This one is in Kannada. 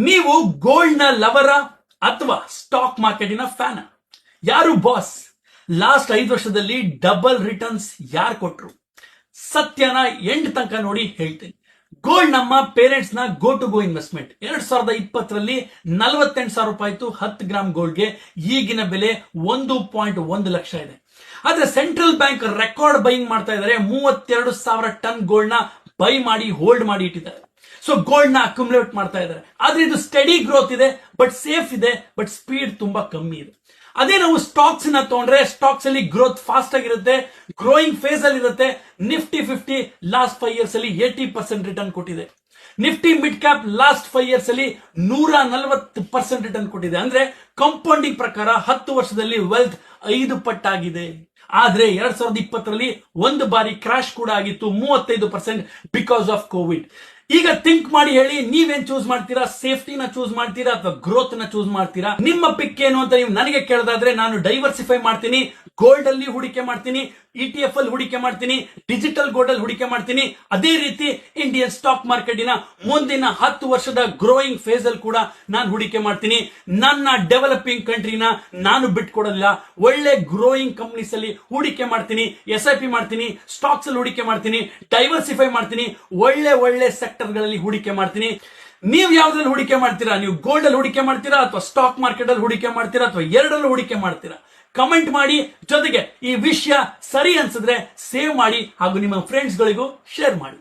ನೀವು ಗೋಲ್ಡ್ ನ ಲವರ ಅಥವಾ ಸ್ಟಾಕ್ ಮಾರ್ಕೆಟಿನ ಫ್ಯಾನ್? ಯಾರು ಬಾಸ್? ಲಾಸ್ಟ್ 5 ವರ್ಷದಲ್ಲಿ ಡಬಲ್ ರಿಟರ್ನ್ಸ್ ಯಾರು ಕೊಟ್ರು? ಸತ್ಯನ ಎಂಡ್ ತನಕ ನೋಡಿ ಹೇಳ್ತೀನಿ. ಗೋಲ್ಡ್ ನಮ್ಮ ಪೇರೆಂಟ್ಸ್ ನ ಗೋ ಟು ಗೋ ಇನ್ವೆಸ್ಟ್ಮೆಂಟ್. 2020ರಲ್ಲಿ 48,000 ರೂಪಾಯಿ ಇತ್ತು 10 ಗ್ರಾಮ್ ಗೋಲ್ಡ್ಗೆ. ಈಗಿನ ಬೆಲೆ 1.1 ಲಕ್ಷ ಇದೆ. ಆದ್ರೆ ಸೆಂಟ್ರಲ್ ಬ್ಯಾಂಕ್ ರೆಕಾರ್ಡ್ ಬೈಯಿಂಗ್ ಮಾಡ್ತಾ ಇದ್ದಾರೆ. 32,000 ಟನ್ ಗೋಲ್ಡ್ ನ ಬೈ ಮಾಡಿ ಹೋಲ್ಡ್ ಮಾಡಿ ಇಟ್ಟಿದ್ದಾರೆ. ಸೊ ಗೋಲ್ಡ್ ನ ಅಕ್ಯುಮುಲೇಟ್ ಮಾಡ್ತಾ ಇದ್ದಾರೆ. ಆದ್ರೆ ಇದು ಸ್ಟಡಿ ಗ್ರೋತ್ ಇದೆ, ಬಟ್ ಸೇಫ್ ಇದೆ, ಬಟ್ ಸ್ಪೀಡ್ ತುಂಬಾ ಕಮ್ಮಿ ಇದೆ. ಅದೇ ನಾವು ಸ್ಟಾಕ್ಸ್ ನ ತಗೊಂಡ್ರೆ ಸ್ಟಾಕ್ಸ್ ಅಲ್ಲಿ ಗ್ರೋತ್ ಫಾಸ್ಟ್ ಆಗಿರುತ್ತೆ, ಗ್ರೋಯಿಂಗ್ ಫೇಸ್ ಅಲ್ಲಿ ಇರುತ್ತೆ. ನಿಫ್ಟಿ 50 ಲಾಸ್ಟ್ 5 ಇಯರ್ಸ್ ಅಲ್ಲಿ 80% ರಿಟರ್ನ್ ಕೊಟ್ಟಿದೆ. Nifty mid cap last 5 years ಅಲ್ಲಿ 140% ರಿಟರ್ನ್ ಕೊಟ್ಟಿದೆ. ಅಂದ್ರೆ ಕಂಪೌಂಡಿಂಗ್ ಪ್ರಕಾರ 10 ವರ್ಷದಲ್ಲಿ ವೆಲ್ತ್ 5 ಪಟ್ಟಾಗಿದೆ. ಆದ್ರೆ 2020ರಲ್ಲಿ ಒಂದು ಬಾರಿ ಕ್ರಾಶ್ ಕೂಡ ಆಗಿತ್ತು, 35% ಬಿಕಾಸ್ ಆಫ್ ಕೋವಿಡ್. ಈಗ ಥಿಂಕ್ ಮಾಡಿ ಹೇಳಿ, ನೀವೇನ್ ಚೂಸ್ ಮಾಡ್ತೀರಾ? ಸೇಫ್ಟಿನ ಚೂಸ್ ಮಾಡ್ತೀರಾ ಅಥವಾ ಗ್ರೋತ್ ನ ಚೂಸ್ ಮಾಡ್ತೀರಾ? ನಿಮ್ಮ ಪಿಕ್ ಏನು ಅಂತ ನೀವು ನನಗೆ ಕೇಳೋದಾದ್ರೆ ನಾನು ಡೈವರ್ಸಿಫೈ ಮಾಡ್ತೀನಿ. ಗೋಲ್ಡ್ ಅಲ್ಲಿ ಹೂಡಿಕೆ ಮಾಡ್ತೀನಿ, ETF ಅಲ್ಲಿ ಹೂಡಿಕೆ ಮಾಡ್ತೀನಿ, ಡಿಜಿಟಲ್ ಗೋಲ್ಡ್ ಅಲ್ಲಿ ಹೂಡಿಕೆ ಮಾಡ್ತೀನಿ. ಅದೇ ರೀತಿ ಇಂಡಿಯನ್ ಸ್ಟಾಕ್ ಮಾರ್ಕೆಟಿನ ಮುಂದಿನ 10 ವರ್ಷದ ಗ್ರೋಯಿಂಗ್ ಫೇಸ್ ಅಲ್ಲಿ ಕೂಡ ನಾನು ಹೂಡಿಕೆ ಮಾಡ್ತೀನಿ. ನನ್ನ ಡೆವಲಪಿಂಗ್ ಕಂಟ್ರಿನ ನಾನು ಬಿಟ್ಕೊಡೋದಿಲ್ಲ. ಒಳ್ಳೆ ಗ್ರೋಯಿಂಗ್ ಕಂಪನೀಸ್ ಅಲ್ಲಿ ಹೂಡಿಕೆ ಮಾಡ್ತೀನಿ, SIP ಮಾಡ್ತೀನಿ, ಸ್ಟಾಕ್ಸ್ ಅಲ್ಲಿ ಹೂಡಿಕೆ ಮಾಡ್ತೀನಿ, ಡೈವರ್ಸಿಫೈ ಮಾಡ್ತೀನಿ, ಒಳ್ಳೆ ಸೆಕ್ಟರ್ ಗಳಲ್ಲಿ ಹೂಡಿಕೆ ಮಾಡ್ತೀನಿ. ನೀವು ಯಾವ್ದ್ರಲ್ಲಿ ಹೂಡಿಕೆ ಮಾಡ್ತೀರಾ? ನೀವು ಗೋಲ್ಡ್ ಅಲ್ಲಿ ಹೂಡಿಕೆ ಮಾಡ್ತೀರಾ ಅಥವಾ ಸ್ಟಾಕ್ ಮಾರ್ಕೆಟ್ ಅಲ್ಲಿ ಹೂಡಿಕೆ ಮಾಡ್ತೀರಾ ಅಥವಾ ಎರಡಲ್ಲೂ ಹೂಡಿಕೆ ಮಾಡ್ತೀರಾ? ಕಮೆಂಟ್ ಮಾಡಿ. ಜೊತೆಗೆ ಈ ವಿಷಯ ಸರಿ ಅನ್ಸಿದ್ರೆ ಸೇವ್ ಮಾಡಿ ಹಾಗೂ ನಿಮ್ಮ ಫ್ರೆಂಡ್ಸ್ ಗಳಿಗೂ ಶೇರ್ ಮಾಡಿ.